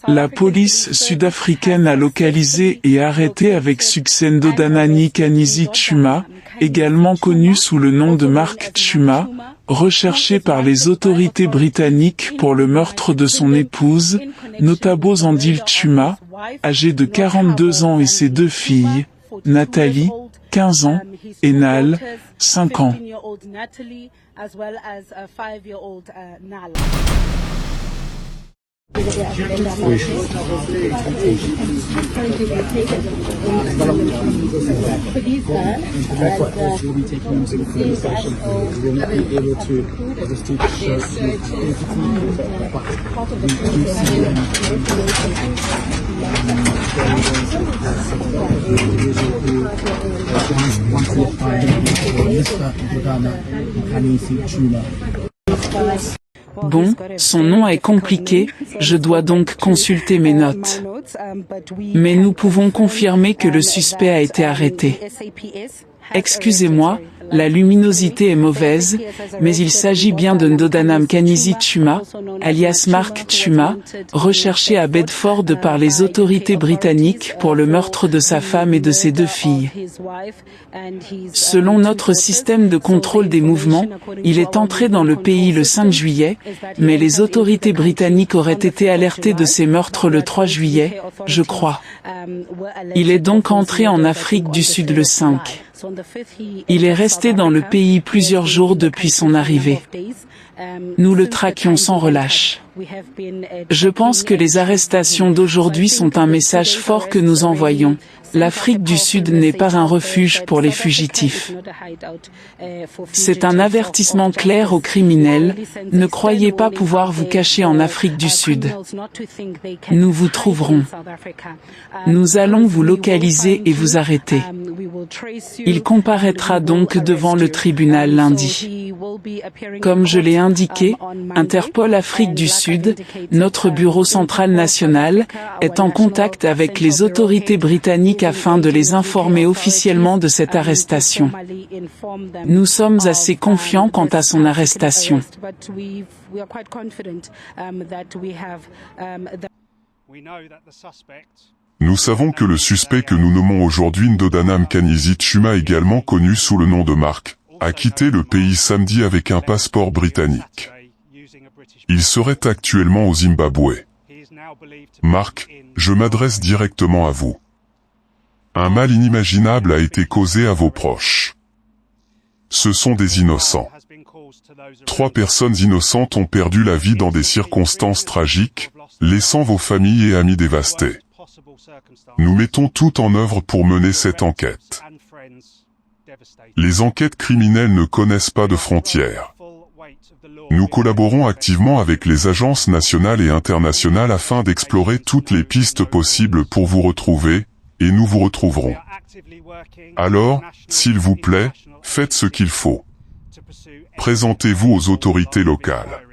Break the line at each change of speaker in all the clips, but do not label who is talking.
La police sud-africaine a localisé et arrêté avec succès Ndodana Kanizi Chuma, également connu sous le nom de Mark Chuma, recherché par les autorités britanniques pour le meurtre de son épouse, Notabo Zandile Chuma, âgée de 42 ans et ses deux filles, Nathalie, 15 ans, et Nal, 5 ans.
Bon, son nom est compliqué, je dois donc consulter mes notes. Mais nous pouvons confirmer que le suspect a été arrêté. Excusez-moi, la luminosité est mauvaise, mais il s'agit bien de Ndodana Kanizi Chuma, alias Mark Chuma, recherché à Bedford par les autorités britanniques pour le meurtre de sa femme et de ses deux filles. Selon notre système de contrôle des mouvements, il est entré dans le pays le 5 juillet, mais les autorités britanniques auraient été alertées de ces meurtres le 3 juillet, je crois. Il est donc entré en Afrique du Sud le 5. Il est resté dans le pays plusieurs jours depuis son arrivée. Nous le traquions sans relâche. Je pense que les arrestations d'aujourd'hui sont un message fort que nous envoyons. L'Afrique du Sud n'est pas un refuge pour les fugitifs. C'est un avertissement clair aux criminels, ne croyez pas pouvoir vous cacher en Afrique du Sud. Nous vous trouverons. Nous allons vous localiser et vous arrêter. Il comparaîtra donc devant le tribunal lundi. Comme je l'ai indiqué, Interpol Afrique du Sud, notre bureau central national, est en contact avec les autorités britanniques afin de les informer officiellement de cette arrestation. Nous sommes assez confiants quant à son arrestation.
Nous savons que le suspect que nous nommons aujourd'hui Ndodana Kanizi Chuma, également connu sous le nom de Mark, a quitté le pays samedi avec un passeport britannique. Il serait actuellement au Zimbabwe. Mark, je m'adresse directement à vous. Un mal inimaginable a été causé à vos proches. Ce sont des innocents. 3 personnes innocentes ont perdu la vie dans des circonstances tragiques, laissant vos familles et amis dévastés. Nous mettons tout en œuvre pour mener cette enquête. Les enquêtes criminelles ne connaissent pas de frontières. Nous collaborons activement avec les agences nationales et internationales afin d'explorer toutes les pistes possibles pour vous retrouver, et nous vous retrouverons. Alors, s'il vous plaît, faites ce qu'il faut. Présentez-vous aux autorités locales.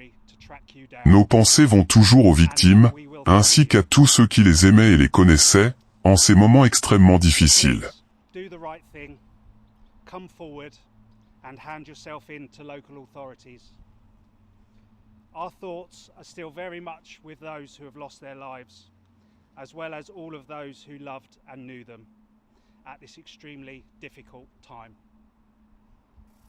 Nos pensées vont toujours aux victimes, ainsi qu'à tous ceux qui les aimaient et les connaissaient, en ces moments extrêmement difficiles.
Come forward and hand yourself in to local authorities. Our thoughts are still very much with those who have lost their lives, as well as all of those who loved and knew them at this extremely difficult time.